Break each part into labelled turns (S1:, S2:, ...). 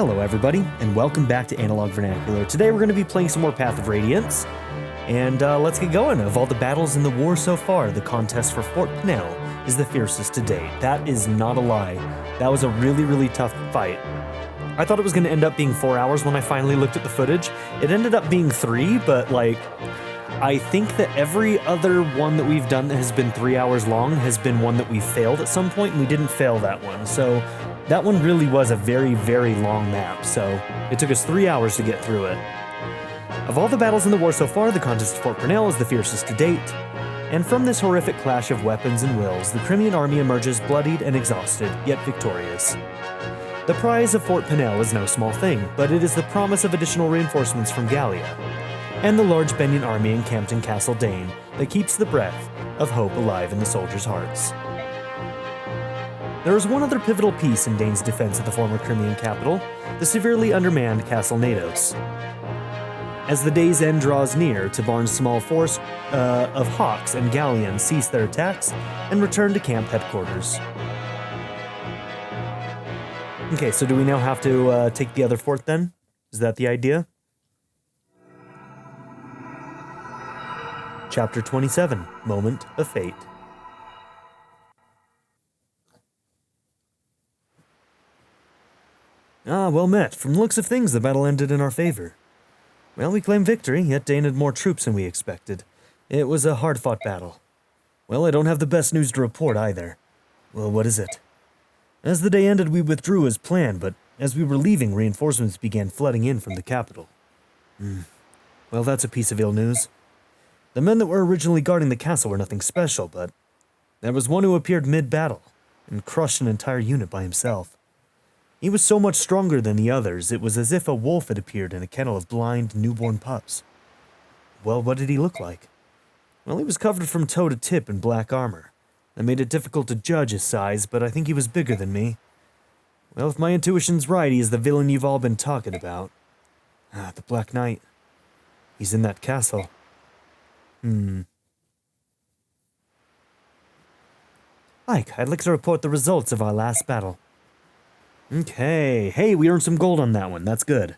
S1: Hello everybody, and welcome back to Analog Vernacular. Today we're going to be playing some more Path of Radiance, and let's get going. Of all the battles in the war so far, the contest for Fort Pinel is the fiercest to date. That is not a lie. That was a really tough fight. I thought it was going to end up being 4 hours when I finally looked at the footage. It ended up being 3, but I think that every other one that we've done that has been 3 hours long has been one that we failed at some point, and we didn't fail that one. So that one really was a very long map, so it took us 3 hours to get through it. Of all the battles in the war so far, the contest at Fort Pinel is the fiercest to date. And from this horrific clash of weapons and wills, the Crimean army emerges bloodied and exhausted, yet victorious. The prize of Fort Pinel is no small thing, but it is the promise of additional reinforcements from Gallia, and the large Benyan army encamped in Castle Daein that keeps the breath of hope alive in the soldiers' hearts. There is one other pivotal piece in Daein's defense of the former Crimean capital, the severely undermanned Castle Nados. As the day's end draws near, Tabarn's small force of Hawks and Galleons cease their attacks and return to camp headquarters. Okay, so do we now have to take the other fort then? Is that the idea? Chapter 27, Moment of Fate. Well met. From the looks of things, the battle ended in our favor. Well, we claimed victory, yet Daein had more troops than we expected. It was a hard-fought battle. Well, I don't have the best news to report either. Well, what is it? As the day ended, we withdrew as planned, but as we were leaving, reinforcements began flooding in from the capital. Well, that's a piece of ill news. The men that were originally guarding the castle were nothing special, but there was one who appeared mid-battle and crushed an entire unit by himself. He was so much stronger than the others, it was as if a wolf had appeared in a kennel of blind, newborn pups. Well, what did he look like? Well, he was covered from toe to tip in black armor. That made it difficult to judge his size, but I think he was bigger than me. Well, if my intuition's right, he is the villain you've all been talking about. The Black Knight. He's in that castle. Ike, I'd like to report the results of our last battle. Okay. Hey, we earned some gold on that one. That's good.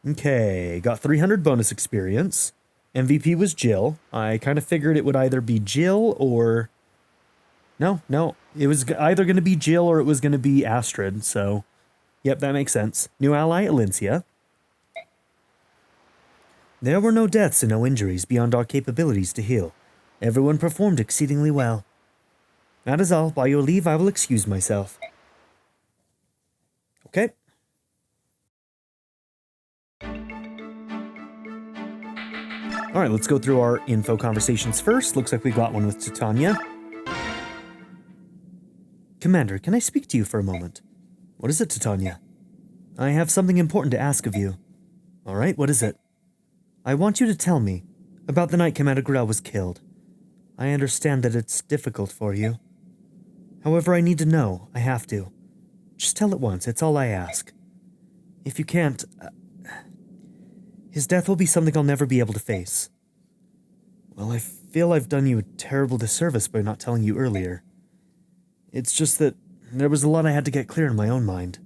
S1: Okay, got 300 bonus experience. MVP was Jill. I kind of figured it would either be Jill or... No. It was either going to be Jill or it was going to be Astrid, so... Yep, that makes sense. New ally, Alincia. There were no deaths and no injuries beyond our capabilities to heal. Everyone performed exceedingly well. That is all. By your leave, I will excuse myself. Okay. Alright, let's go through our info conversations first. Looks like we got one with Titania. Commander, can I speak to you for a moment? What is it, Titania? I have something important to ask of you. Alright, what is it? I want you to tell me about the night Commander Greil was killed. I understand that it's difficult for you. However, I need to know. I have to. Just tell it once. It's all I ask. If you can't... his death will be something I'll never be able to face. Well, I feel I've done you a terrible disservice by not telling you earlier. It's just that there was a lot I had to get clear in my own mind.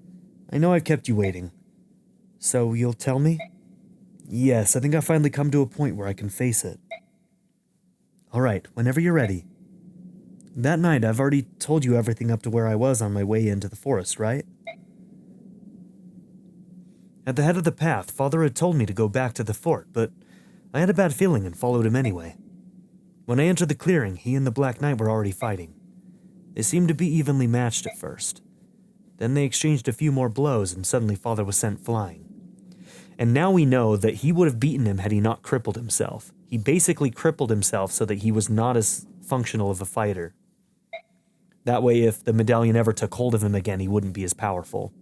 S1: I know I've kept you waiting. So you'll tell me? Yes, I think I've finally come to a point where I can face it. Alright, whenever you're ready. That night, I've already told you everything up to where I was on my way into the forest, right? At the head of the path, Father had told me to go back to the fort, but I had a bad feeling and followed him anyway. When I entered the clearing, he and the Black Knight were already fighting. They seemed to be evenly matched at first. Then they exchanged a few more blows and suddenly Father was sent flying. And now we know that he would have beaten him had he not crippled himself. He basically crippled himself so that he was not as functional of a fighter. That way, if the medallion ever took hold of him again, he wouldn't be as powerful.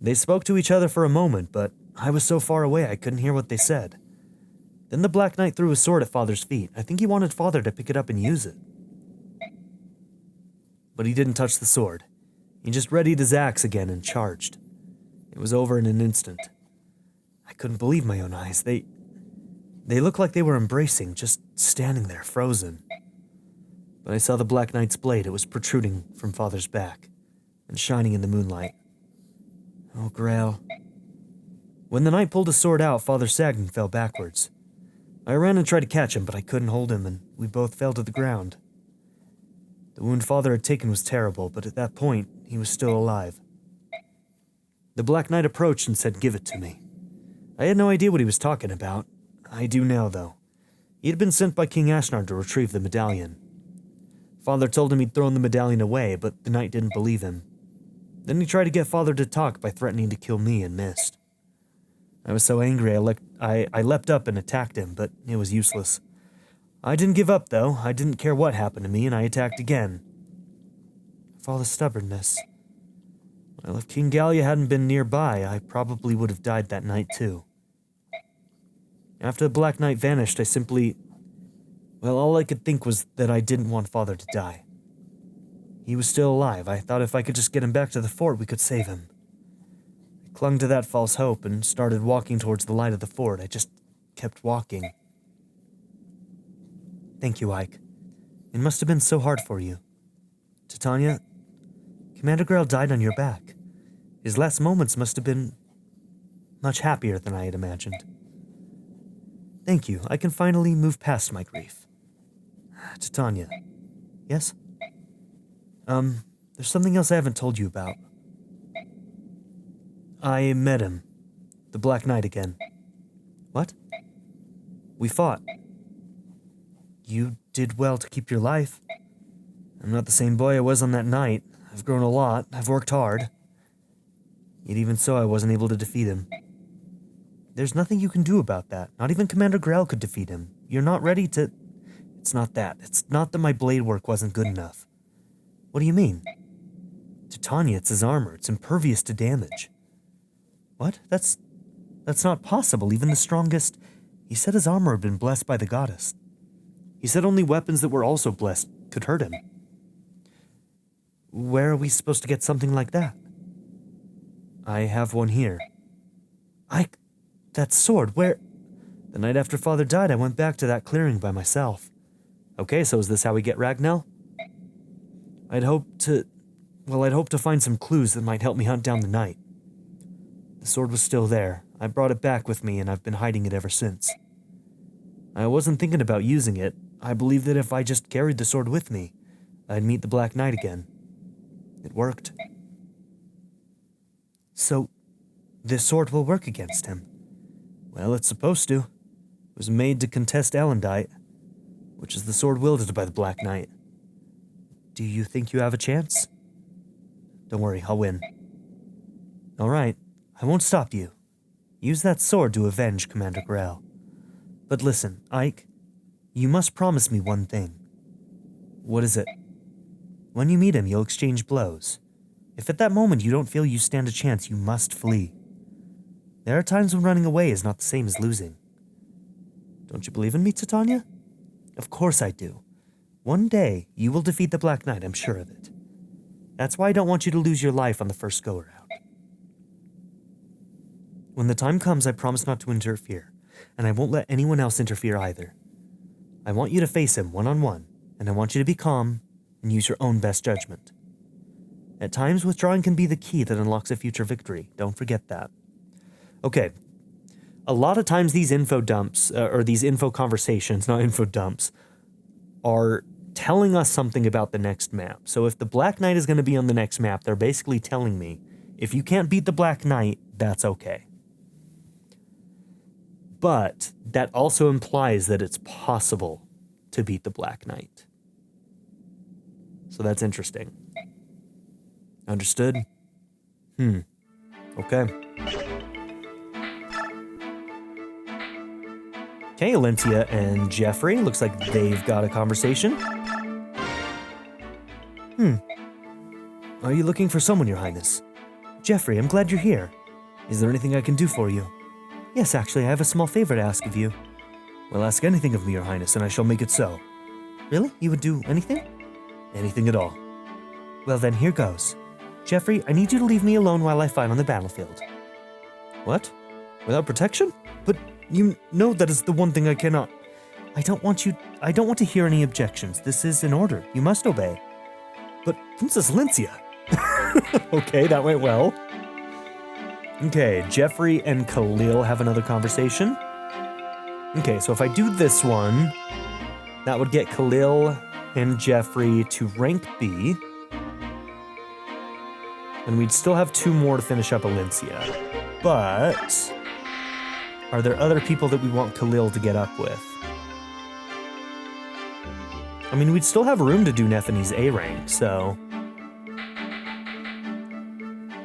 S1: They spoke to each other for a moment, but I was so far away I couldn't hear what they said. Then the Black Knight threw his sword at Father's feet. I think he wanted Father to pick it up and use it. But he didn't touch the sword. He just readied his axe again and charged. It was over in an instant. I couldn't believe my own eyes. They looked like they were embracing, just standing there, frozen. When I saw the Black Knight's blade, it was protruding from Father's back and shining in the moonlight. Oh, Greil. When the knight pulled his sword out, Father sagged and fell backwards. I ran and tried to catch him, but I couldn't hold him, and we both fell to the ground. The wound Father had taken was terrible, but at that point, he was still alive. The Black Knight approached and said, "Give it to me." I had no idea what he was talking about. I do now, though. He had been sent by King Ashnard to retrieve the medallion. Father told him he'd thrown the medallion away, but the knight didn't believe him. Then he tried to get Father to talk by threatening to kill me and missed. I was so angry I leapt up and attacked him, but it was useless. I didn't give up, though. I didn't care what happened to me, and I attacked again. For all the stubbornness. Well, if King Gallia hadn't been nearby, I probably would have died that night, too. After the Black Knight vanished, all I could think was that I didn't want Father to die. He was still alive. I thought if I could just get him back to the fort, we could save him. I clung to that false hope and started walking towards the light of the fort. I just kept walking. Thank you, Ike. It must have been so hard for you. Titania, Commander Greil died on your back. His last moments must have been much happier than I had imagined. Thank you. I can finally move past my grief. Titania. Yes? There's something else I haven't told you about. I met him. The Black Knight again. What? We fought. You did well to keep your life. I'm not the same boy I was on that night. I've grown a lot. I've worked hard. Yet even so, I wasn't able to defeat him. There's nothing you can do about that. Not even Commander Greil could defeat him. You're not ready to... It's not that. It's not that my blade work wasn't good enough. What do you mean? Titania, it's his armor. It's impervious to damage. What? That's not possible. Even the strongest... He said his armor had been blessed by the goddess. He said only weapons that were also blessed could hurt him. Where are we supposed to get something like that? I have one here. That sword, where... The night after Father died, I went back to that clearing by myself. Okay, so is this how we get Ragnell? I'd hope to find some clues that might help me hunt down the knight. The sword was still there. I brought it back with me, and I've been hiding it ever since. I wasn't thinking about using it. I believed that if I just carried the sword with me, I'd meet the Black Knight again. It worked. So, this sword will work against him? Well, it's supposed to. It was made to contest Elendite, which is the sword wielded by the Black Knight. Do you think you have a chance? Don't worry, I'll win. All right, I won't stop you. Use that sword to avenge Commander Greil. But listen, Ike, you must promise me one thing. What is it? When you meet him, you'll exchange blows. If at that moment you don't feel you stand a chance, you must flee. There are times when running away is not the same as losing. Don't you believe in me, Titania? Of course I do. One day, you will defeat the Black Knight, I'm sure of it. That's why I don't want you to lose your life on the first go-around. When the time comes, I promise not to interfere, and I won't let anyone else interfere either. I want you to face him one-on-one, and I want you to be calm and use your own best judgment. At times, withdrawing can be the key that unlocks a future victory. Don't forget that. Okay. A lot of times these info dumps, or these info conversations, not info dumps, are telling us something about the next map. So if the Black Knight is going to be on the next map, they're basically telling me, if you can't beat the Black Knight, that's okay. But that also implies that it's possible to beat the Black Knight. So that's interesting. Understood? Okay. Okay, Alentia and Jeffrey, looks like they've got a conversation. Are you looking for someone, Your Highness? Jeffrey, I'm glad you're here. Is there anything I can do for you? Yes, actually, I have a small favor to ask of you. Well, ask anything of me, Your Highness, and I shall make it so. Really? You would do anything? Anything at all. Well then, here goes. Jeffrey, I need you to leave me alone while I fight on the battlefield. What? Without protection? But you know that is the one thing I cannot... I don't want to hear any objections. This is an order. You must obey. But Princess Lincia. Okay, that went well. Okay, Jeffrey and Khalil have another conversation. Okay, so if I do this one, that would get Khalil and Jeffrey to rank B. And we'd still have 2 more to finish up Alincia. But are there other people that we want Khalil to get up with? I mean, we'd still have room to do Nethany's A rank, so...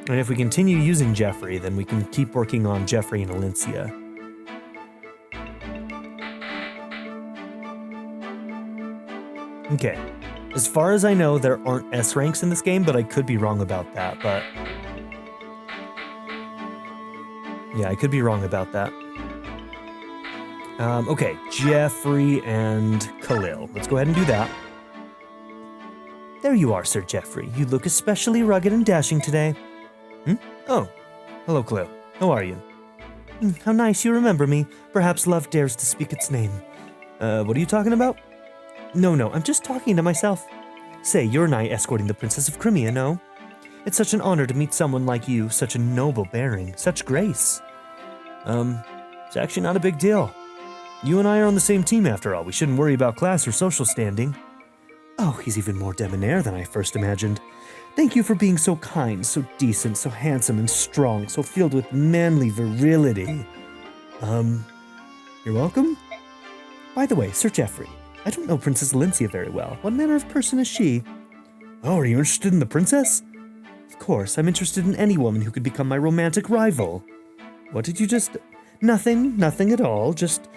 S1: And if we continue using Jeffrey, then we can keep working on Jeffrey and Alincia. Okay. As far as I know, there aren't S ranks in this game, but I could be wrong about that, but... Yeah, I could be wrong about that. Okay, Jeffrey and Khalil. Let's go ahead and do that. There you are, Sir Jeffrey. You look especially rugged and dashing today. Oh, hello, Khalil. How are you? How nice you remember me. Perhaps love dares to speak its name. What are you talking about? No, I'm just talking to myself. Say, you're a knight escorting the Princess of Crimea, no? It's such an honor to meet someone like you, such a noble bearing, such grace. It's actually not a big deal. You and I are on the same team after all. We shouldn't worry about class or social standing. Oh, he's even more debonair than I first imagined. Thank you for being so kind, so decent, so handsome and strong, so filled with manly virility. You're welcome? By the way, Sir Jeffrey, I don't know Princess Lincia very well. What manner of person is she? Oh, are you interested in the princess? Of course, I'm interested in any woman who could become my romantic rival. What did you just... Nothing at all, just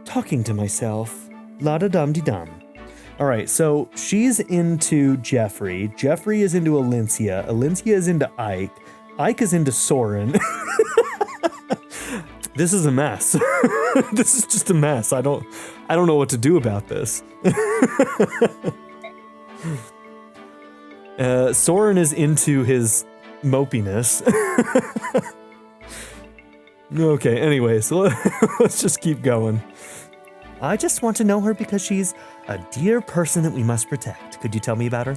S1: talking to myself. La-da-dum-de-dum. Alright, so she's into Jeffrey. Jeffrey is into Alincia. Alincia is into Ike. Ike is into Soren. This is a mess. This is just a mess. I don't know what to do about this. Soren is into his mopiness. Okay, anyway, so let's just keep going. I just want to know her because she's a dear person that we must protect. Could you tell me about her?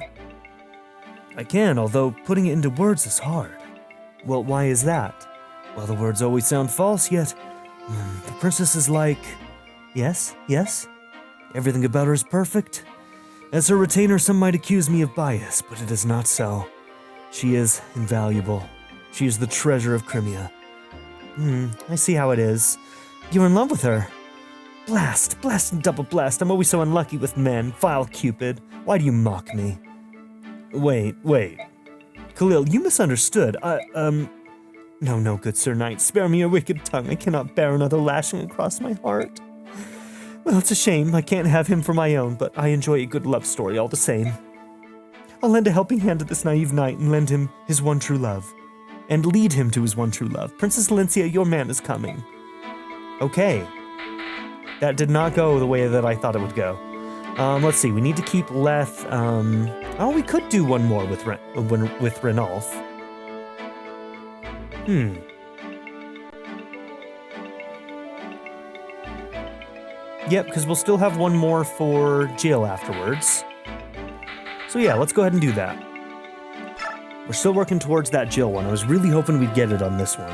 S1: I can, although putting it into words is hard. Well, why is that? Well, the words always sound false, yet the princess is like... Yes? Everything about her is perfect. As her retainer, some might accuse me of bias, but it is not so. She is invaluable. She is the treasure of Crimea. I see how it is. You're in love with her. Blast and double blast. I'm always so unlucky with men. Vile Cupid. Why do you mock me? Wait. Khalil, you misunderstood. No, good Sir Knight. Spare me your wicked tongue. I cannot bear another lashing across my heart. Well, it's a shame. I can't have him for my own, but I enjoy a good love story all the same. I'll lend a helping hand to this naive knight and lend him his one true love. And lead him to his one true love. Princess Lincia, your man is coming. Okay. That did not go the way that I thought it would go. Let's see. We need to keep Leth. We could do one more with Renolf. Yep, because we'll still have one more for Jill afterwards. So yeah, let's go ahead and do that. We're still working towards that Jill one. I was really hoping we'd get it on this one.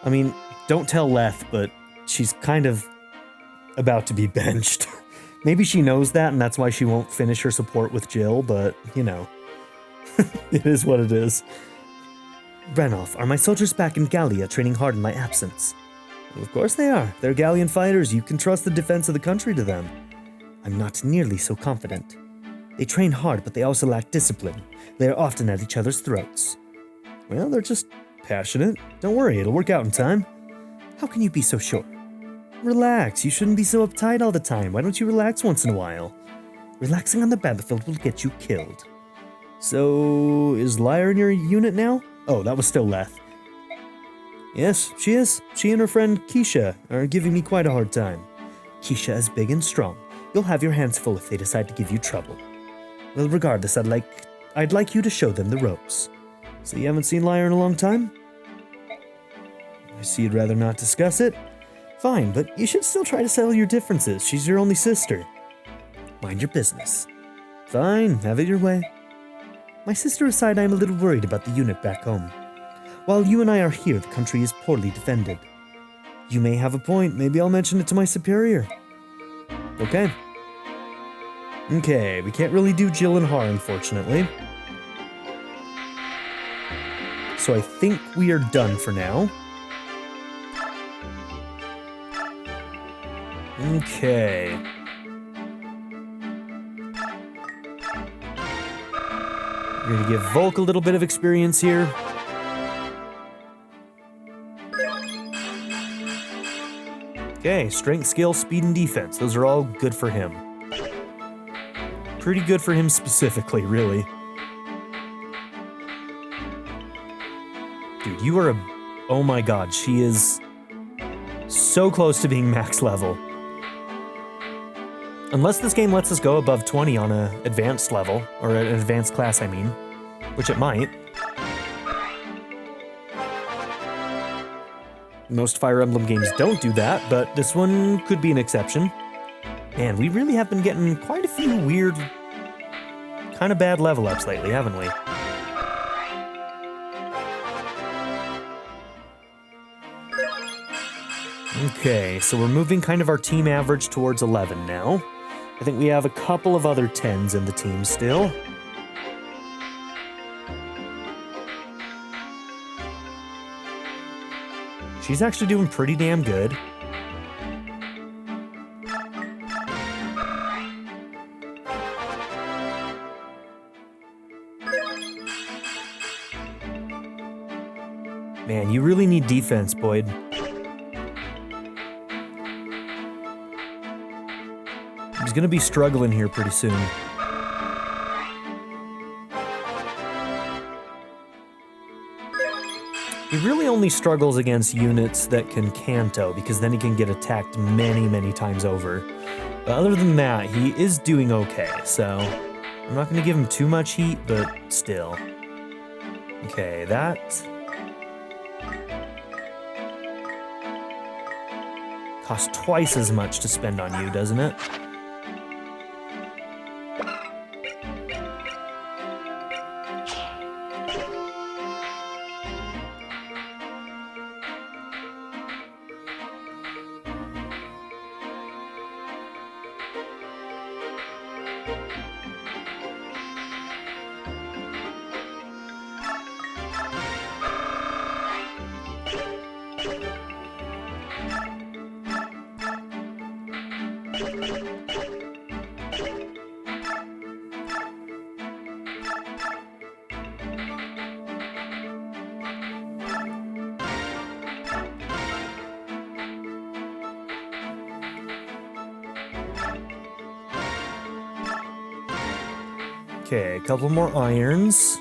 S1: I mean, don't tell Leth, but she's kind of about to be benched. Maybe she knows that, and that's why she won't finish her support with Jill, but, you know. It is what it is. Renolf, are my soldiers back in Gallia training hard in my absence? Well, of course they are. They're Gallian fighters. You can trust the defense of the country to them. I'm not nearly so confident. They train hard, but they also lack discipline. They are often at each other's throats. Well, they're just passionate. Don't worry, it'll work out in time. How can you be so sure? Relax, you shouldn't be so uptight all the time. Why don't you relax once in a while? Relaxing on the battlefield will get you killed. So, is Lyra in your unit now? Oh, that was still Leth. Yes, she is. She and her friend Keisha are giving me quite a hard time. Keisha is big and strong. You'll have your hands full if they decide to give you trouble. Well, regardless, I'd like you to show them the ropes. So you haven't seen Lyra in a long time? I see you'd rather not discuss it. Fine, but you should still try to settle your differences. She's your only sister. Mind your business. Fine, have it your way. My sister aside, I am a little worried about the unit back home. While you and I are here, the country is poorly defended. You may have a point. Maybe I'll mention it to my superior. Okay. Okay, we can't really do Jill and Har, unfortunately. So I think we are done for now. Okay. We're going to give Volk a little bit of experience here. Okay, strength, skill, speed, and defense. Those are all good for him. Pretty good for him specifically, really. Dude, you are a... Oh my god, she is so close to being max level. Unless this game lets us go above 20 on an advanced level, or an advanced class, I mean. Which it might. Most Fire Emblem games don't do that, but this one could be an exception. Man, we really have been getting quite a few weird, kind of bad level ups lately, haven't we? Okay, so we're moving kind of our team average towards 11 now. I think we have a couple of other 10s in the team still. She's actually doing pretty damn good. Man, you really need defense, Boyd. He's gonna be struggling here pretty soon. He really only struggles against units that can Canto, because then he can get attacked many, many times over. But other than that, he is doing okay, so I'm not going to give him too much heat, but still. Okay, that... costs twice as much to spend on you, doesn't it? Okay, a couple more irons.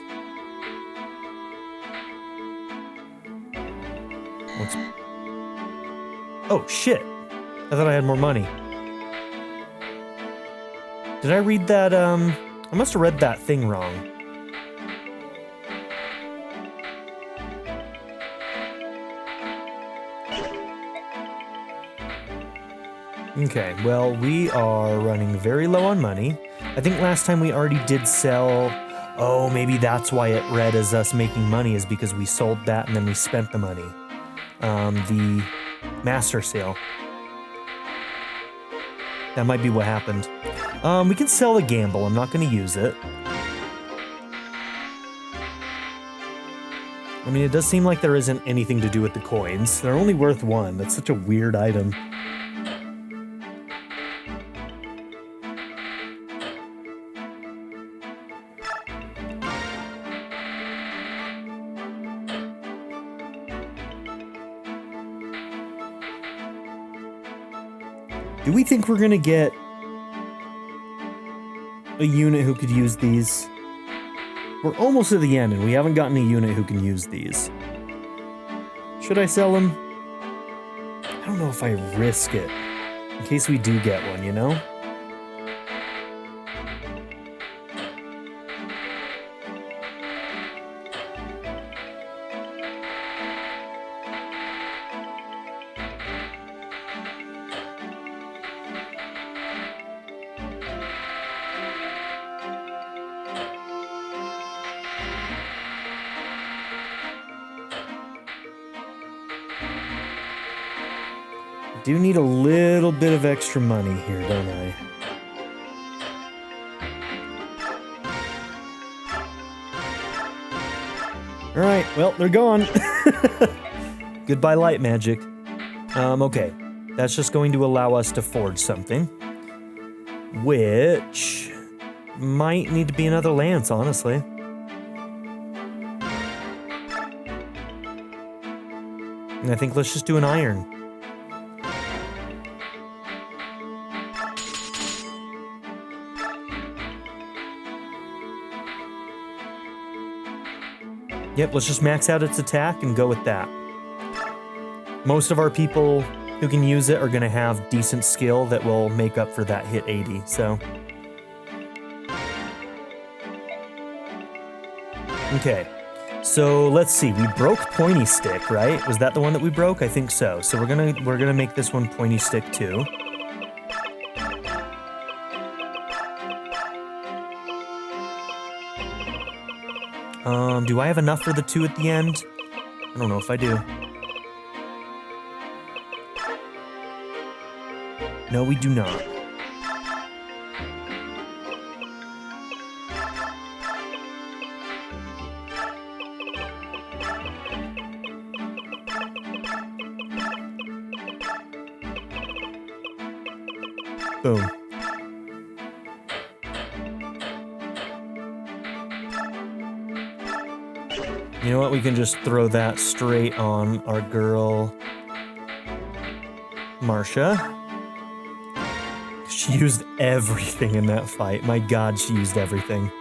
S1: Oh, shit. I thought I had more money. Did I read that, I must have read that thing wrong. Okay, well, we are running very low on money. I think last time we already did sell... Oh, maybe that's why it read as us making money, is because we sold that and then we spent the money. The master sale. That might be what happened. We can sell the gamble. I'm not going to use it. I mean, it does seem like there isn't anything to do with the coins. They're only worth 1. That's such a weird item. Do we think we're gonna get a unit who could use these? We're almost at the end and we haven't gotten a unit who can use these. Should I sell them? I don't know if I risk it. In case we do get one, you know? do need a little bit of extra money here, don't I? Alright, well, they're gone. Goodbye, light magic. Okay. That's just going to allow us to forge something. Which might need to be another lance, honestly. And I think let's just do an iron. Yep, let's just max out its attack and go with that. Most of our people who can use it are going to have decent skill that will make up for that hit 80, so. Okay, so let's see. We broke Pointy Stick, right? Was that the one that we broke? I think so. So we're gonna make this one Pointy Stick too. Do I have enough for the 2 at the end? I don't know if I do. No, we do not. Boom. You know what? We can just throw that straight on our girl, Marcia. She used everything in that fight. My God, she used everything.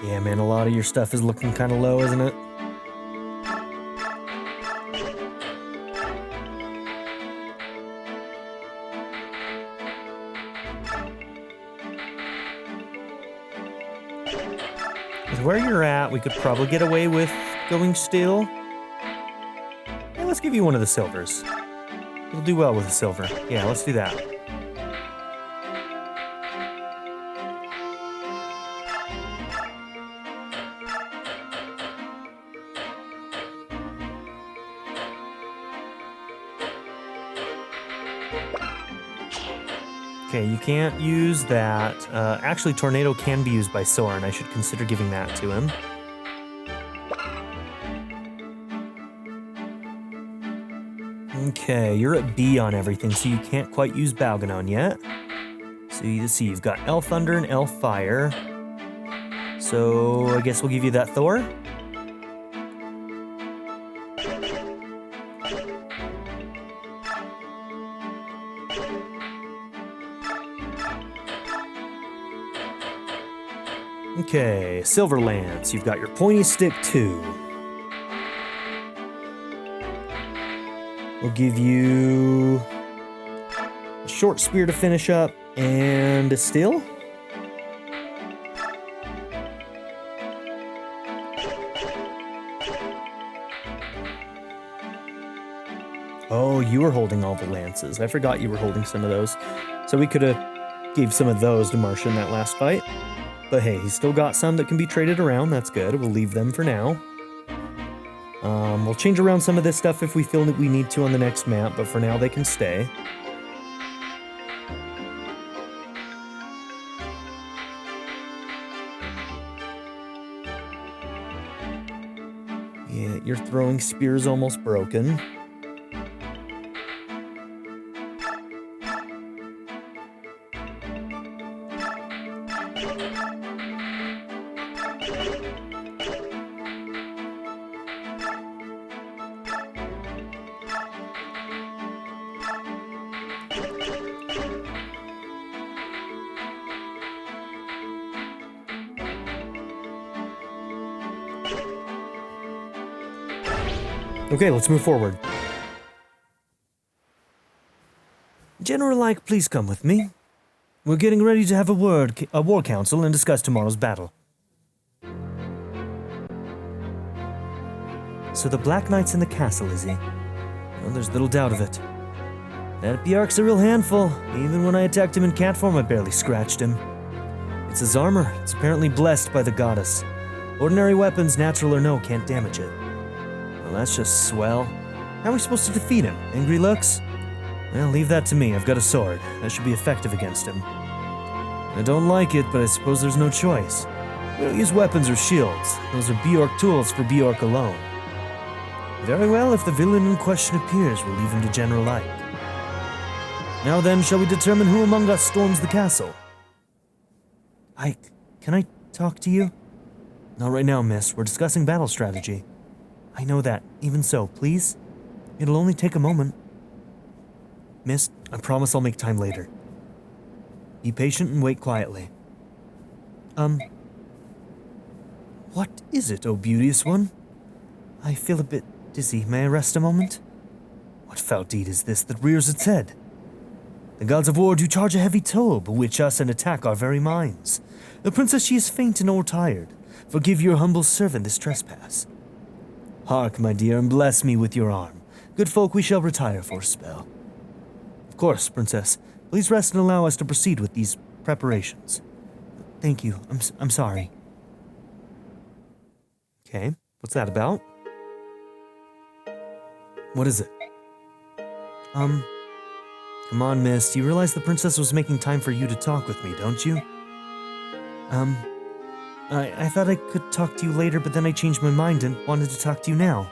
S1: Yeah, man, a lot of your stuff is looking kind of low, isn't it? With where you're at, we could probably get away with going steel. Yeah, let's give you one of the silvers. You'll do well with a silver. Yeah, let's do that. Okay, you can't use that. Actually, Tornado can be used by Soren. I should consider giving that to him. Okay, you're at B on everything, so you can't quite use Balganon yet. So you see, you've got Elf Thunder and Elf Fire. So I guess we'll give you that Thor. Okay, Silver Lance, you've got your Pointy Stick 2. We'll give you a Short Spear to finish up and a Steel. Oh, you were holding all the lances. I forgot you were holding some of those. So we could have gave some of those to Marcia in that last fight. But hey, he's still got some that can be traded around. That's good. We'll leave them for now. We'll change around some of this stuff if we feel that we need to on the next map, but for now they can stay. Yeah, your throwing spear is almost broken. Okay, let's move forward. General Ike, please come with me. We're getting ready to have a war council and discuss tomorrow's battle. So the Black Knight's in the castle, is he? Well, there's little doubt of it. That Bjark's a real handful. Even when I attacked him in cat form, I barely scratched him. It's his armor. It's apparently blessed by the goddess. Ordinary weapons, natural or no, can't damage it. Well, that's just swell. How are we supposed to defeat him? Angry looks? Well, leave that to me. I've got a sword. That should be effective against him. I don't like it, but I suppose there's no choice. We don't use weapons or shields. Those are Bjork tools for Bjork alone. Very well, if the villain in question appears, we'll leave him to General Ike. Now then, shall we determine who among us storms the castle? Ike, can I talk to you? Not right now, miss. We're discussing battle strategy. I know that. Even so, please? It'll only take a moment. Miss, I promise I'll make time later. Be patient and wait quietly. What is it, oh beauteous one? I feel a bit dizzy. May I rest a moment? What foul deed is this that rears its head? The gods of war do charge a heavy toll, bewitch us and attack our very minds. The princess, she is faint and o'ertired. Forgive your humble servant this trespass. Hark, my dear, and bless me with your arm. Good folk, we shall retire for a spell. Of course, princess. Please rest and allow us to proceed with these preparations. Thank you. I'm sorry. Okay, what's that about? What is it? Come on, miss. You realize the princess was making time for you to talk with me, don't you? I thought I could talk to you later, but then I changed my mind and wanted to talk to you now.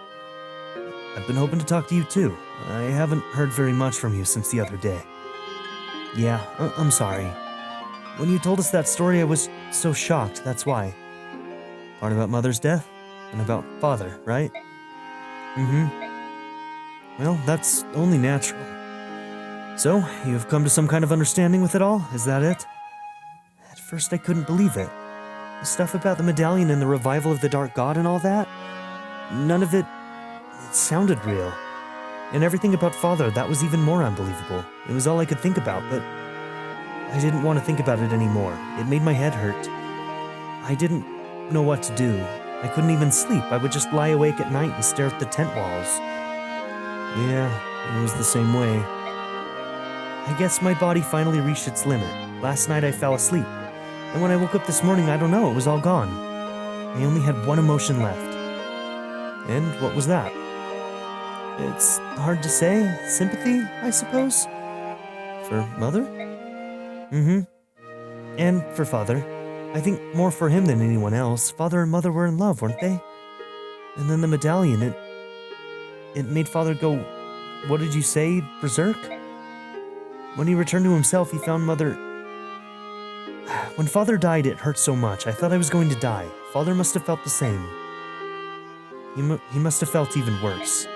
S1: I've been hoping to talk to you too. I haven't heard very much from you since the other day. Yeah, I'm sorry. When you told us that story, I was so shocked, that's why. Part about Mother's death, and about Father, right? Well, that's only natural. So, you've come to some kind of understanding with it all? Is that it? At first I couldn't believe it. The stuff about the medallion and the revival of the Dark God and all that, none of it sounded real. And everything about Father, that was even more unbelievable. It was all I could think about, but I didn't want to think about it anymore. It made my head hurt. I didn't know what to do. I couldn't even sleep. I would just lie awake at night and stare at the tent walls. Yeah, it was the same way. I guess my body finally reached its limit. Last night I fell asleep. And when I woke up this morning, I don't know, it was all gone. I only had one emotion left. And what was that? It's hard to say. Sympathy, I suppose? For Mother? And for Father. I think more for him than anyone else. Father and Mother were in love, weren't they? And then the medallion, it made Father go, what did you say, berserk? When he returned to himself, he found Mother... When Father died, it hurt so much. I thought I was going to die. Father must have felt the same. He must have felt even worse.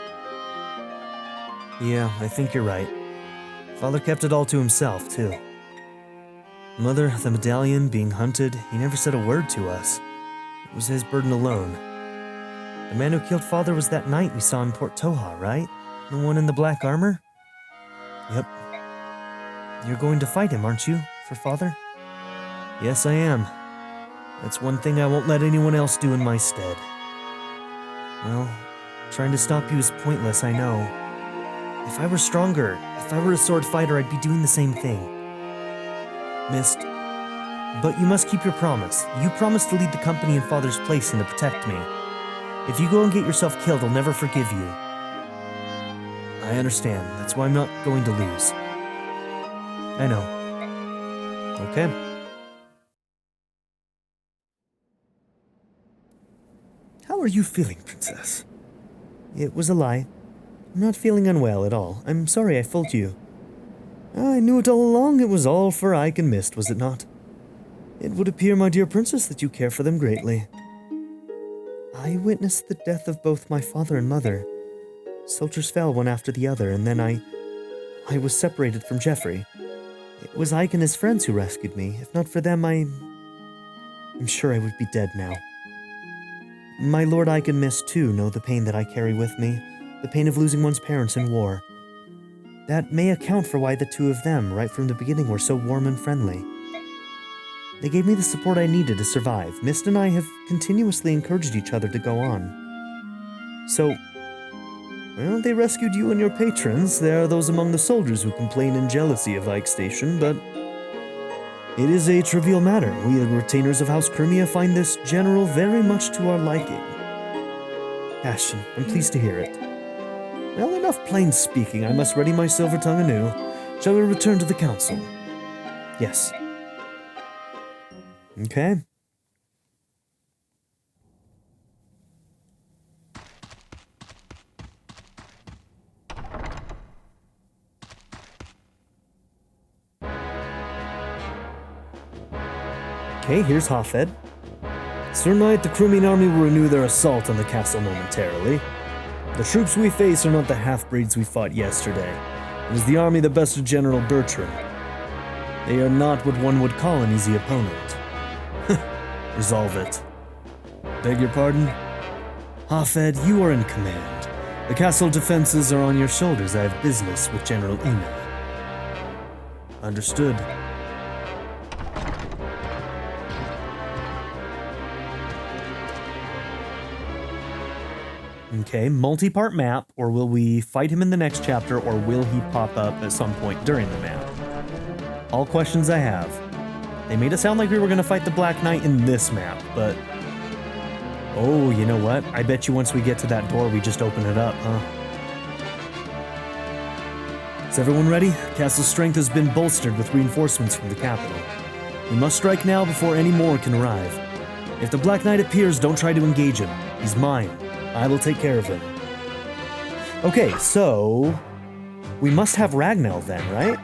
S1: Yeah, I think you're right. Father kept it all to himself, too. Mother, the medallion, being hunted, he never said a word to us. It was his burden alone. The man who killed Father was that knight we saw in Port Toha, right? The one in the black armor? Yep. You're going to fight him, aren't you, for Father? Yes, I am. That's one thing I won't let anyone else do in my stead. Well, trying to stop you is pointless, I know. If I were stronger, if I were a sword fighter, I'd be doing the same thing. Mist, but you must keep your promise. You promised to lead the company in Father's place and to protect me. If you go and get yourself killed, I'll never forgive you. I understand. That's why I'm not going to lose. I know. Okay. How are you feeling, Princess? It was a lie. I'm not feeling unwell at all. I'm sorry I fooled you. I knew it all along. It was all for Ike and Mist, was it not? It would appear, my dear princess, that you care for them greatly. I witnessed the death of both my father and mother. Soldiers fell one after the other, and then I was separated from Jeffrey. It was Ike and his friends who rescued me. If not for them, I'm sure I would be dead now. My Lord Ike and Mist, too, know the pain that I carry with me, the pain of losing one's parents in war. That may account for why the two of them, right from the beginning, were so warm and friendly. They gave me the support I needed to survive. Mist and I have continuously encouraged each other to go on. So, well, they rescued you and your patrons. There are those among the soldiers who complain in jealousy of Ike's station, but it is a trivial matter. We, the retainers of House Crimea, find this general very much to our liking. Ashton, I'm pleased to hear it. Well, enough plain speaking. I must ready my silver tongue anew. Shall we return to the council? Yes. Okay. Okay, here's Hafed. Sir Knight, the Crimean army will renew their assault on the castle momentarily. The troops we face are not the half-breeds we fought yesterday. It is the army that bested General Bertrand. They are not what one would call an easy opponent. Resolve it. Beg your pardon? Hafed, you are in command. The castle defenses are on your shoulders. I have business with General Ina. Understood. Okay, multi-part map, or will we fight him in the next chapter, or will he pop up at some point during the map? All questions I have. They made it sound like we were going to fight the Black Knight in this map, but... Oh, you know what? I bet you once we get to that door, we just open it up, huh? Is everyone ready? Castle's strength has been bolstered with reinforcements from the capital. We must strike now before any more can arrive. If the Black Knight appears, don't try to engage him. He's mine. I will take care of him. Okay, so... we must have Ragnell then, right?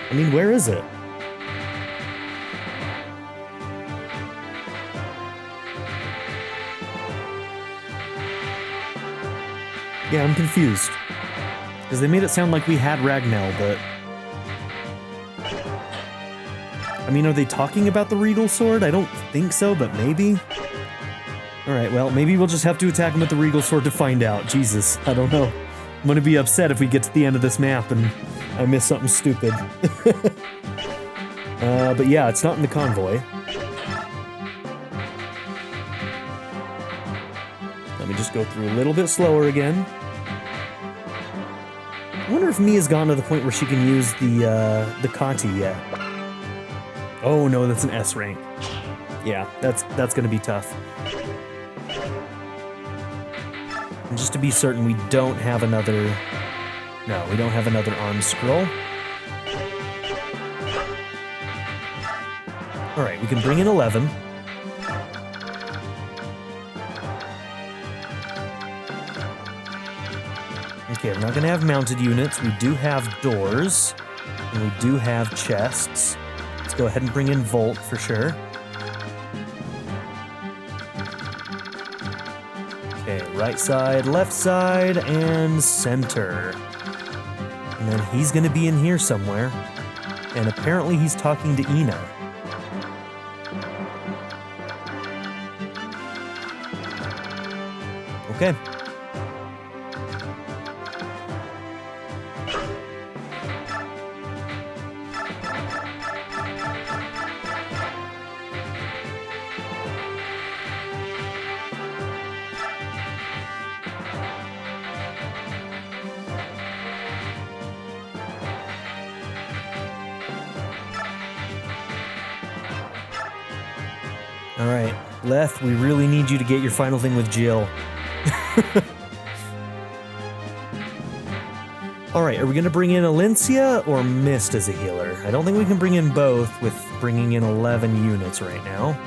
S1: I mean, where is it? Yeah, I'm confused. Because they made it sound like we had Ragnell, but... I mean, are they talking about the Regal Sword? I don't think so, but maybe? Alright, well, maybe we'll just have to attack him with the Regal Sword to find out. Jesus, I don't know. I'm gonna be upset if we get to the end of this map and I miss something stupid. But yeah, it's not in the convoy. Let me just go through a little bit slower again. I wonder if Mia's gotten to the point where she can use the Conti yet. Oh no, that's an S rank. Yeah, that's gonna be tough. And just to be certain, we don't have another... No, we don't have another arm scroll. Alright, we can bring in 11. Okay, we're not gonna have mounted units. We do have doors. And we do have chests. Let's go ahead and bring in Volt for sure. Okay, right side, left side, and center. And then he's gonna be in here somewhere. And apparently he's talking to Ina. Okay. Alright, Leth, we really need you to get your final thing with Jill. Alright, are we going to bring in Alencia or Mist as a healer? I don't think we can bring in both with bringing in 11 units right now.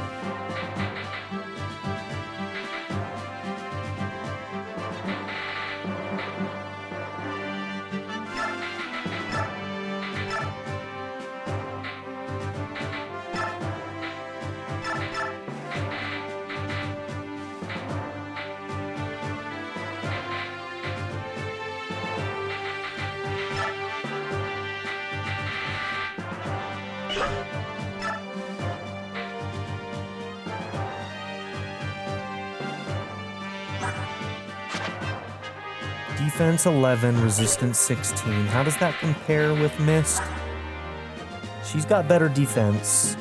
S1: Defense 11, resistance 16. How does that compare with Mist? She's got better defense,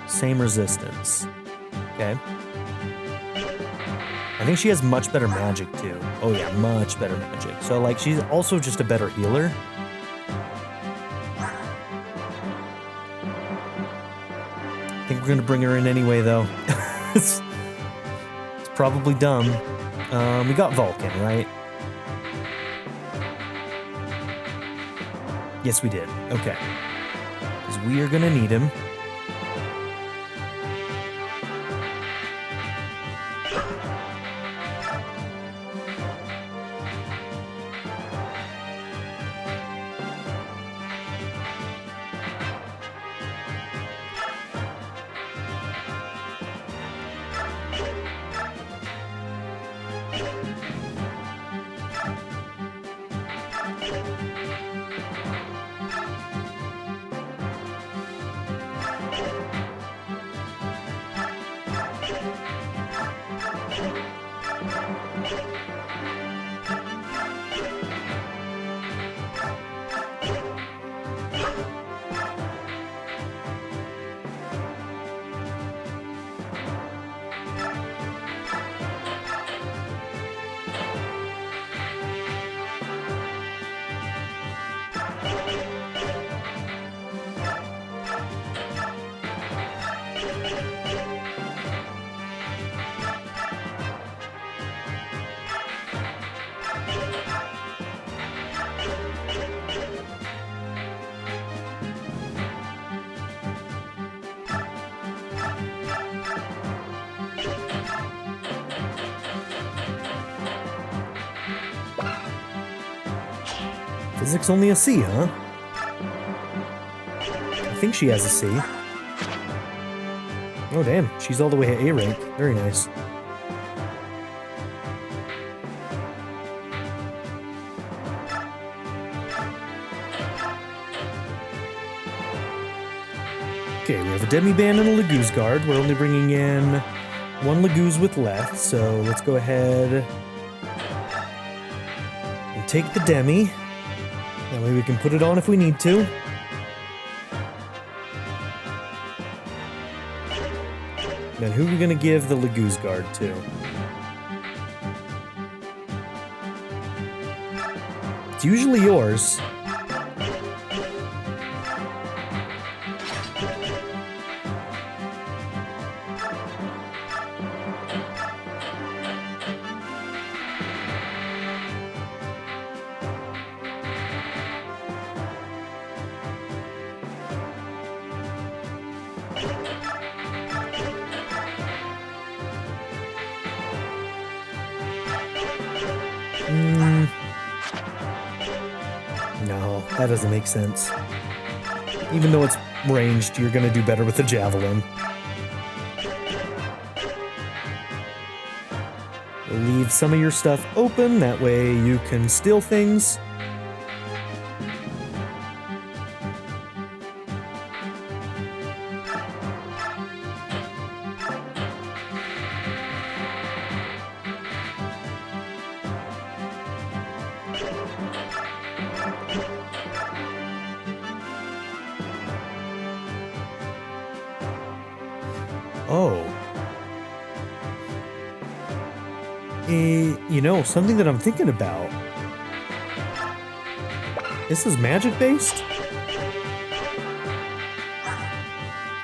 S1: same resistance. Okay. I think she has much better magic too. Oh yeah, much better magic. So like she's also just a better healer. I think we're gonna bring her in anyway though. it's probably dumb. We got Vulcan, right? Yes, we did. Okay. Because we are going to need him. Physics only a C, huh? I think she has a C. Oh damn, she's all the way at A rank. Very nice. Okay, we have a Demi-Band and a Laguz Guard. We're only bringing in one Laguz with Leth, so let's go ahead and take the Demi. That way we can put it on if we need to. Then who are we going to give the Laguz Guard to? It's usually yours. No, that doesn't make sense. Even though it's ranged, you're gonna do better with the javelin. Leave some of your stuff open, that way you can steal things. Oh. You know, something that I'm thinking about. This is magic-based?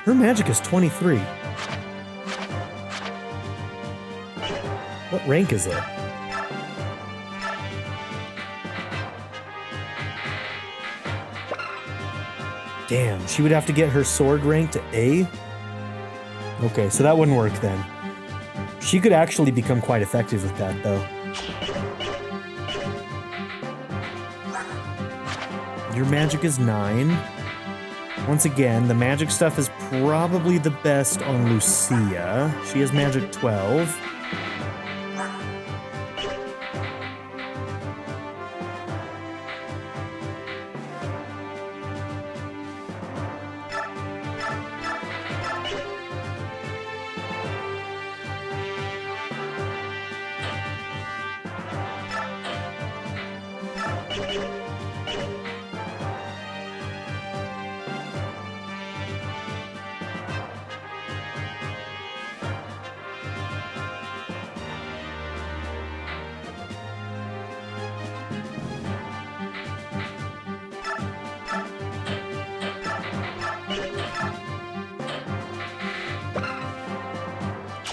S1: Her magic is 23. What rank is it? Damn, she would have to get her sword rank to A? Okay, so that wouldn't work then. She could actually become quite effective with that, though. Your magic is 9. Once again, the magic stuff is probably the best on Lucia. She has magic 12.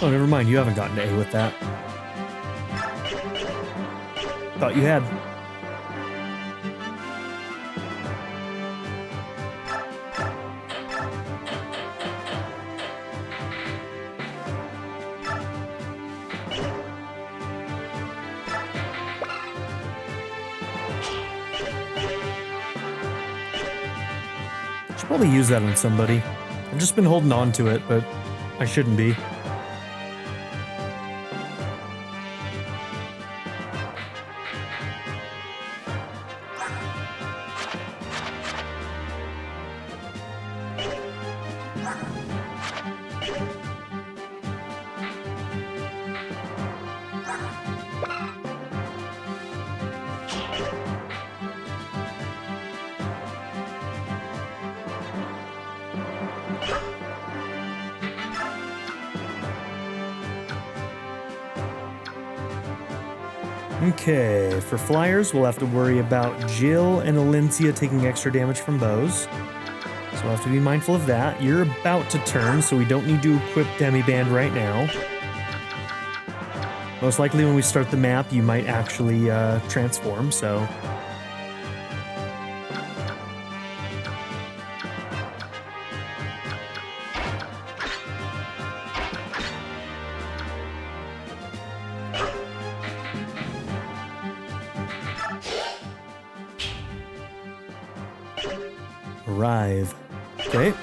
S1: Oh, never mind. You haven't gotten to A with that. Thought you had. Should probably use that on somebody. I've just been holding on to it, but I shouldn't be. Okay, for flyers, we'll have to worry about Jill and Alencia taking extra damage from bows. So we'll have to be mindful of that. You're about to turn, so we don't need to equip Demiband right now. Most likely when we start the map, you might actually transform, so... Arrive. Okay.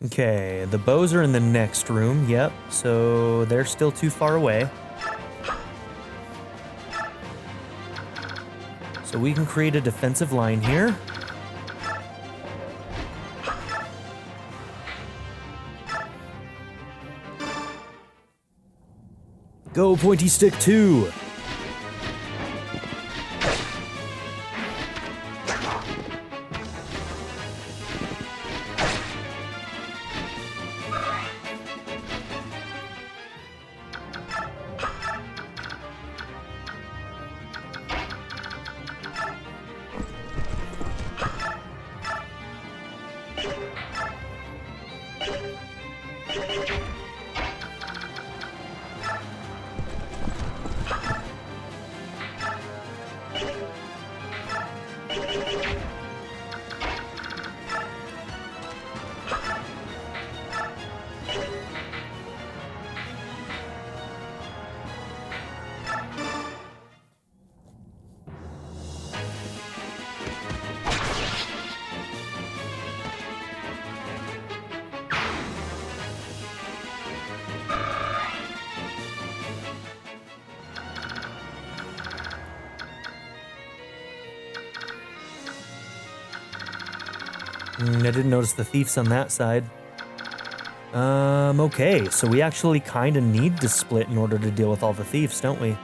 S1: Okay, the bows are in the next room, yep, so they're still too far away. So we can create a defensive line here. Go, Pointy Stick 2! I didn't notice the thieves on that side. Okay, so we actually kind of need to split in order to deal with all the thieves, don't we?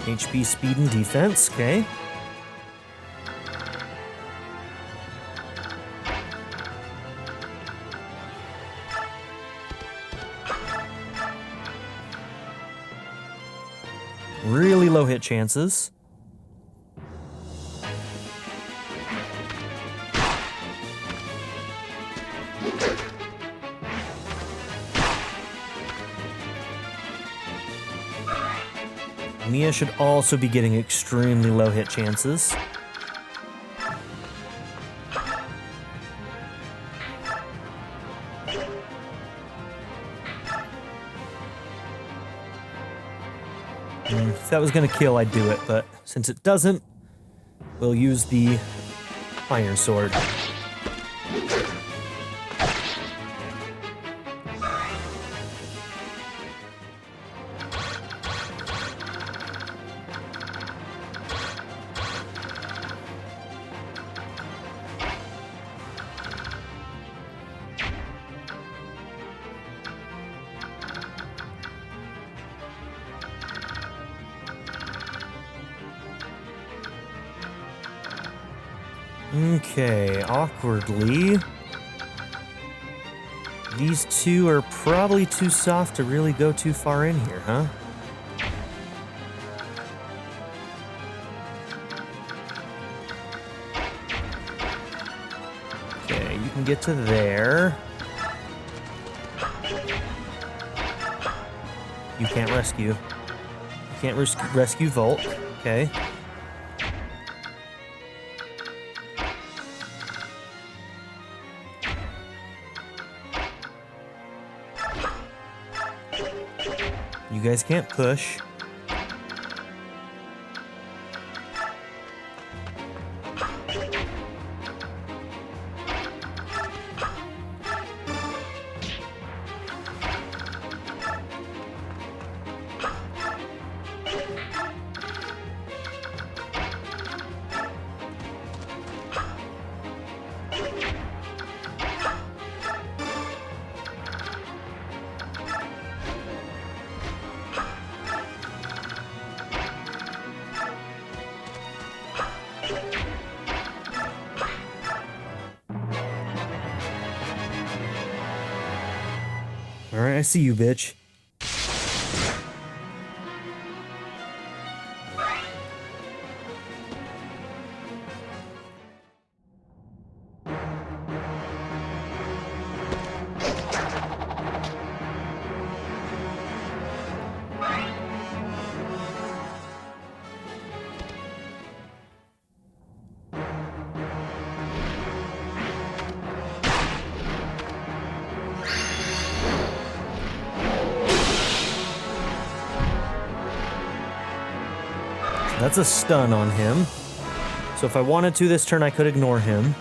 S1: HP, speed, and defense, okay. Really low hit chances. Mia should also be getting extremely low hit chances. If that was going to kill, I'd do it, but since it doesn't, we'll use the Iron Sword. Okay, awkwardly. These two are probably too soft to really go too far in here, huh? Okay, you can get to there. You can't rescue. You can't rescue Volt. Okay. You guys can't push. Alright, I see you, bitch. That's a stun on him. So if I wanted to this turn, I could ignore him.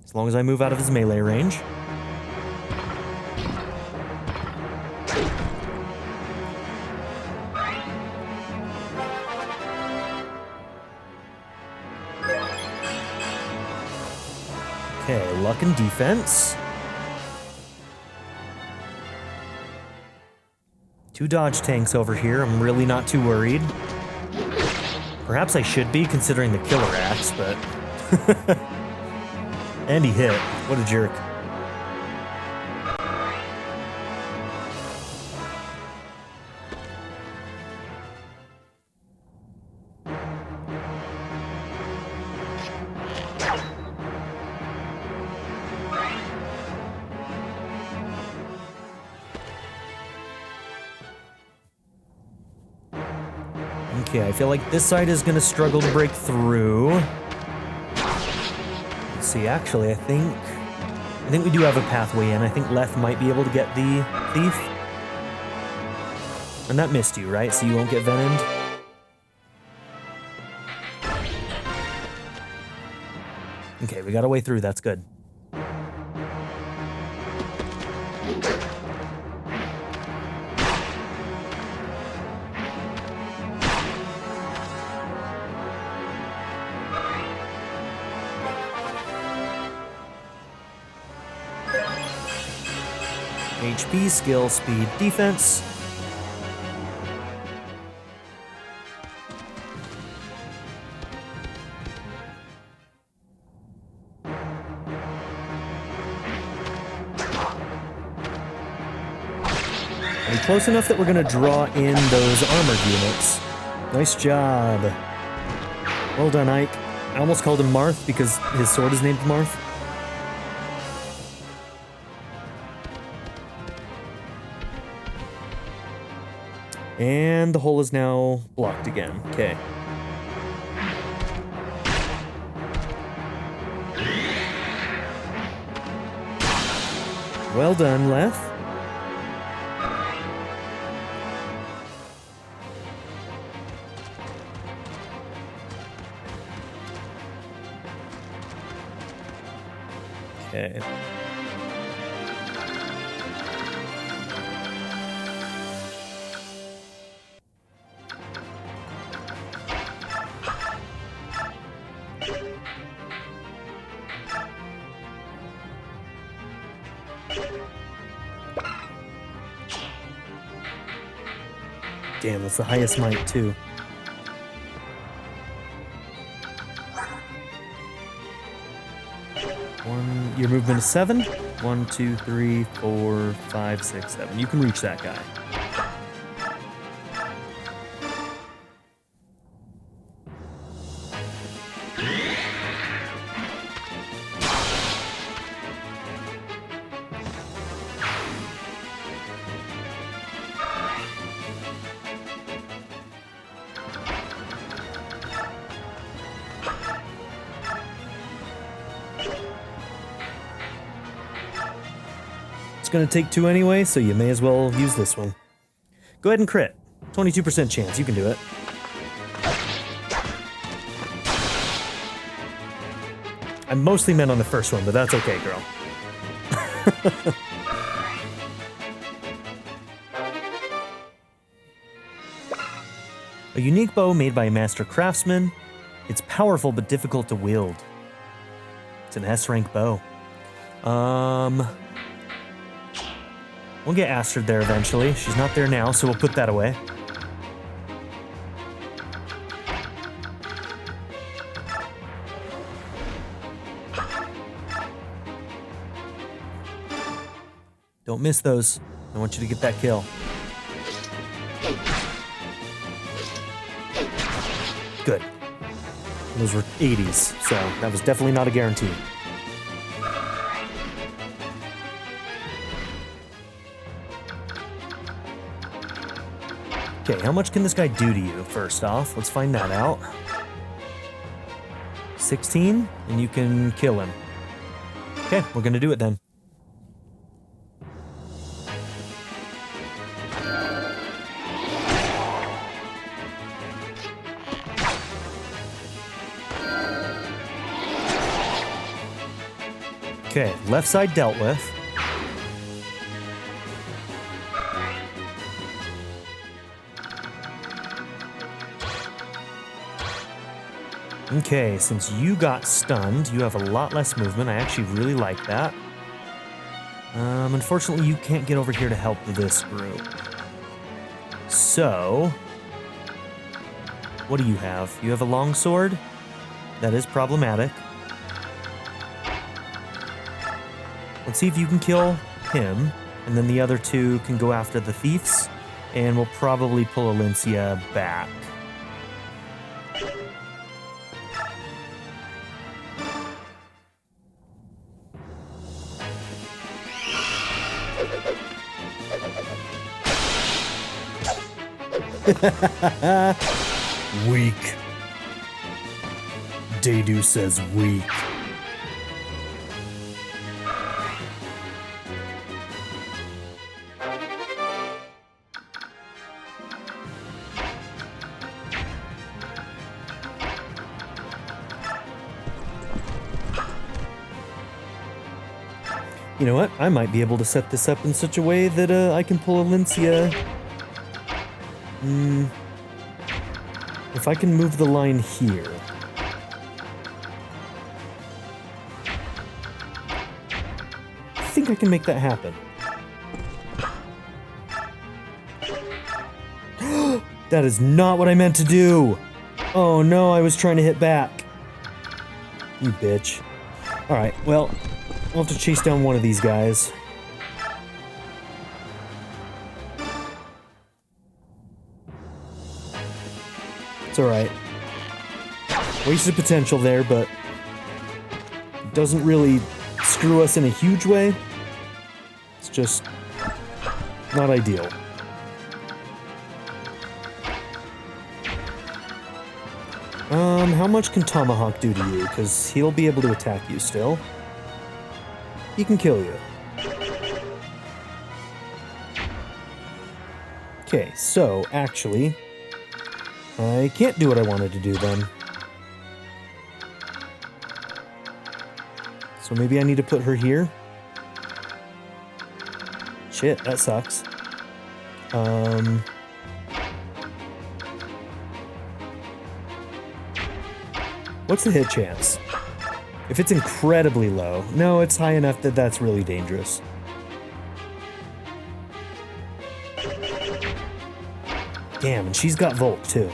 S1: As long as I move out of his melee range. Okay, luck and defense. 2 dodge tanks over here. I'm really not too worried. Perhaps I should be, considering the killer axe, but... And he hit. What a jerk. Okay, I feel like this side is going to struggle to break through. Let's see, actually, I think we do have a pathway in. I think Leth might be able to get the thief. And that missed you, right? So you won't get venomed? Okay, we got a way through. That's good. HP, skill, speed, defense. And close enough that we're going to draw in those armored units. Nice job. Well done, Ike. I almost called him Marth because his sword is named Marth. And the hole is now blocked again. Okay. Well done, Leth. Okay. Damn, that's the highest might, too. Your movement is 7. 1, 2, 3, 4, 5, 6, 7. You can reach that guy. Going to take 2 anyway, so you may as well use this one. Go ahead and crit. 22% chance. You can do it. I mostly meant on the first one, but that's okay, girl. A unique bow made by a master craftsman. It's powerful but difficult to wield. It's an S-rank bow. We'll get Astrid there eventually. She's not there now, so we'll put that away. Don't miss those. I want you to get that kill. Good. Those were 80s, so that was definitely not a guarantee. Okay, how much can this guy do to you, first off? Let's find that out. 16, and you can kill him. Okay, we're gonna do it then. Okay, left side dealt with. Okay, since you got stunned, you have a lot less movement. I actually really like that. Unfortunately, you can't get over here to help this group. So, what do you have? You have a longsword? That is problematic. Let's see if you can kill him, and then the other two can go after the thieves, and we'll probably pull Alencia back. Weak. Daein says weak. You know what? I might be able to set this up in such a way that I can pull Alencia. If I can move the line here. I think I can make that happen. That is not what I meant to do! Oh no, I was trying to hit back. You bitch. Alright, well, I'll have to chase down one of these guys. It's alright. Wasted potential there, but it doesn't really screw us in a huge way. It's just not ideal. How much can Tomahawk do to you? Because he'll be able to attack you still. He can kill you. Okay, so actually, I can't do what I wanted to do then. So maybe I need to put her here? Shit, that sucks. What's the hit chance? If it's incredibly low. No, it's high enough that that's really dangerous. Damn, and she's got Volt too.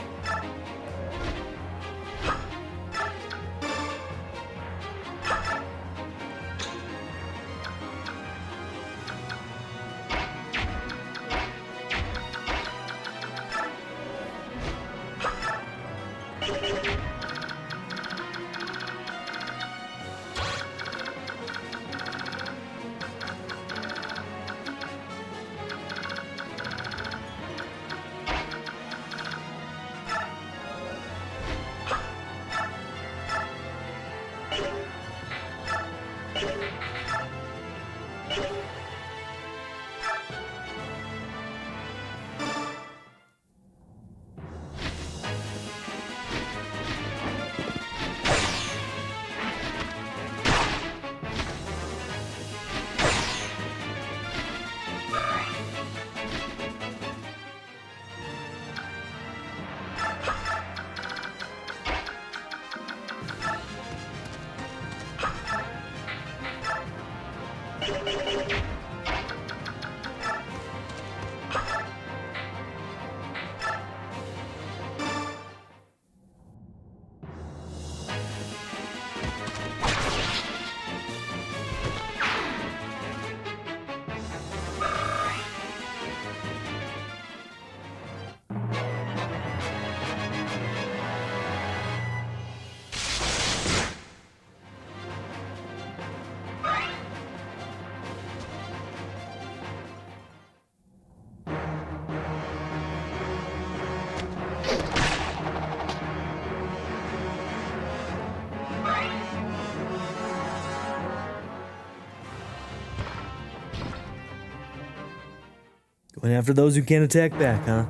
S1: Going after those who can't attack back, huh?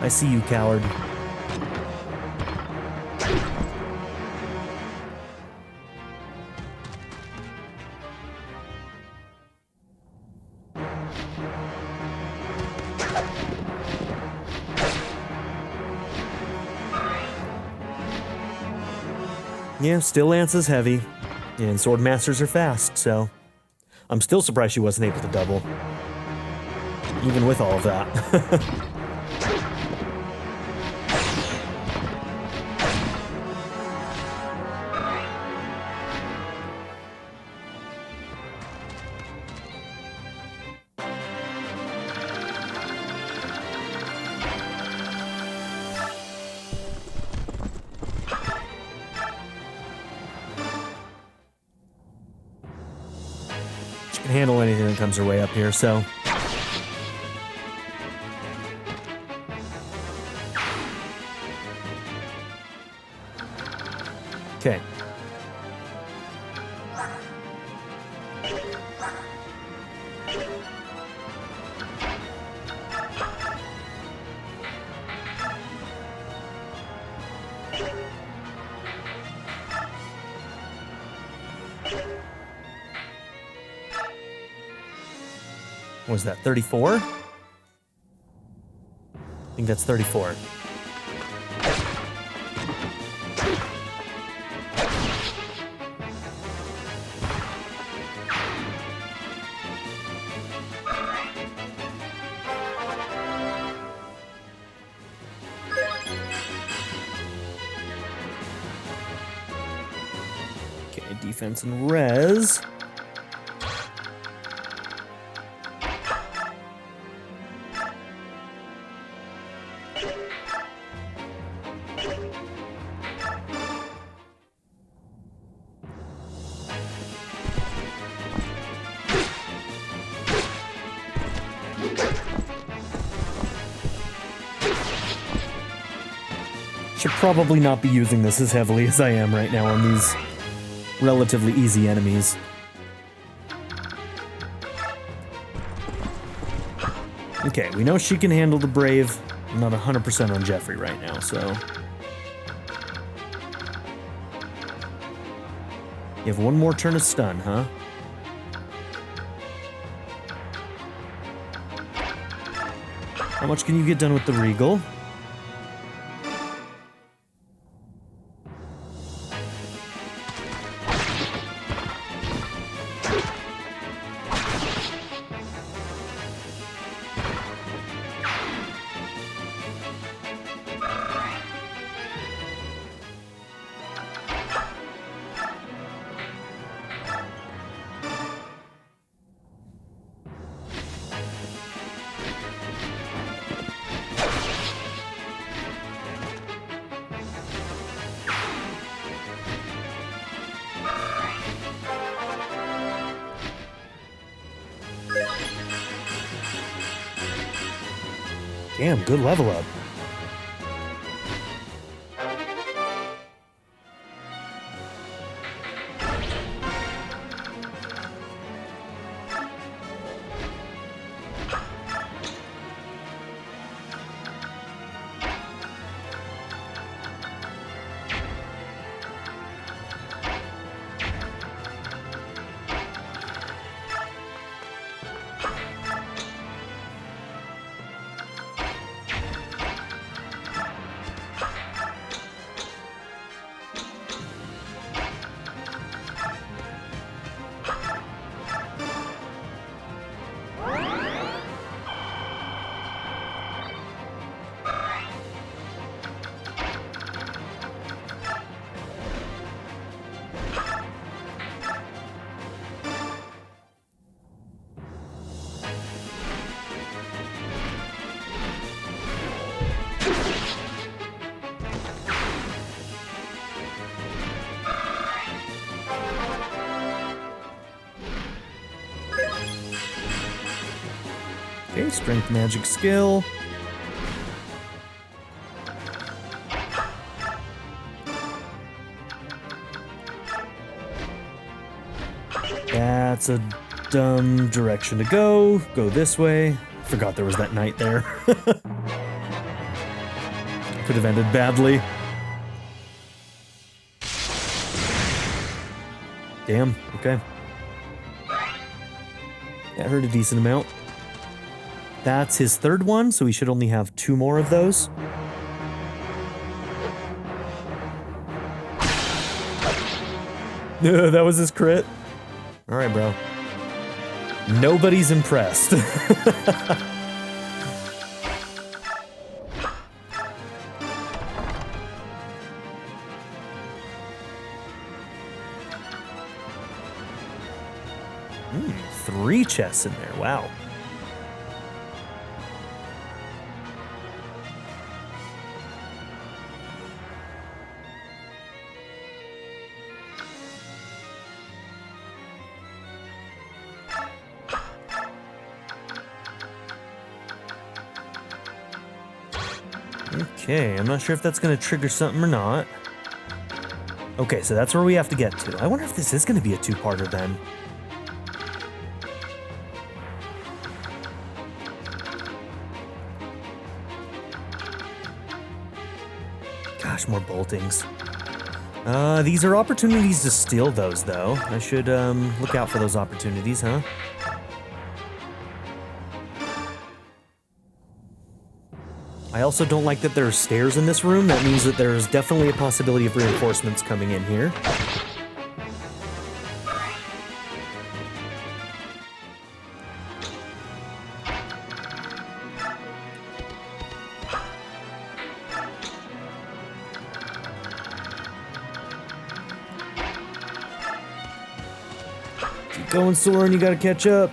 S1: I see you, coward. Yeah, still Lance is heavy, and Sword Masters are fast, so I'm still surprised she wasn't able to double, even with all of that. Can handle anything that comes her way up here, so. Okay. What was that, 34? I think that's 34. Okay, defense and res. Should probably not be using this as heavily as I am right now on these relatively easy enemies. Okay, we know she can handle the Brave. I'm not 100% on Jeffrey right now, so. You have one more turn of stun, huh? How much can you get done with the Regal? Damn, good level up. Okay, strength magic skill. That's a dumb direction to go. Go this way. Forgot there was that knight there. Could have ended badly. Damn, okay. That hurt a decent amount. That's his third one, so he should only have 2 more of those. That was his crit. All right, bro. Nobody's impressed. 3 chests in there. Wow. Okay, I'm not sure if that's going to trigger something or not. Okay, so that's where we have to get to. I wonder if this is going to be a 2-parter then. Gosh, more boltings. These are opportunities to steal those, though. I should look out for those opportunities, huh? I also don't like that there are stairs in this room. That means that there's definitely a possibility of reinforcements coming in here. Keep going, Soren, you gotta catch up.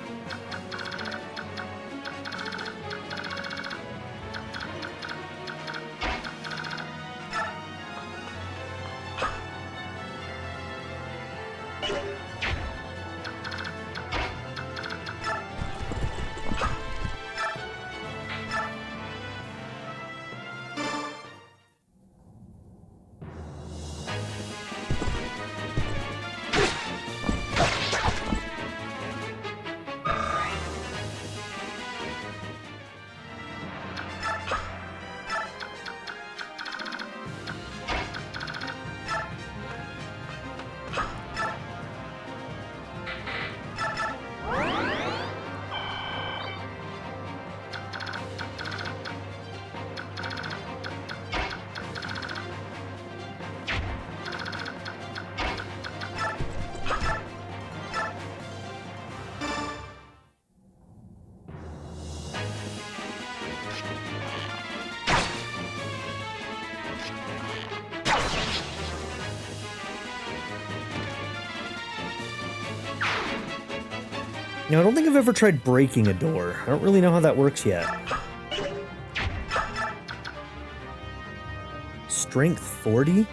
S1: Now, I don't think I've ever tried breaking a door. I don't really know how that works yet. Strength 40?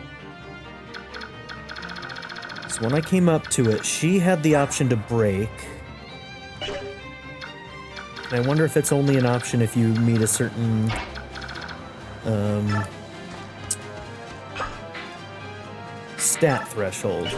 S1: So when I came up to it, she had the option to break. And I wonder if it's only an option if you meet a certain... stat threshold.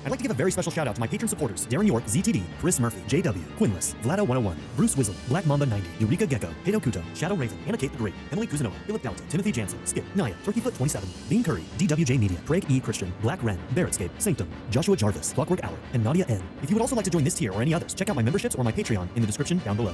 S1: I'd like to give a very special shout out to my patron supporters: Darren York, ZTD, Chris Murphy, JW, Quinless, Vlado101, Bruce Wizzle, Black Mamba 90, Eureka Gecko, Kato Kuto, Shadow Raven, Anna Kate the Great, Emily Kuzanova, Philip Delta, Timothy Jansen, Skip, Naya, Turkeyfoot 27, Bean Curry, DWJ Media, Craig E. Christian, Black Ren, Barrettscape, Sanctum, Joshua Jarvis, Clockwork Hour, and Nadia N. If you would also like to join this tier or any others, check out my memberships or my Patreon in the description down below.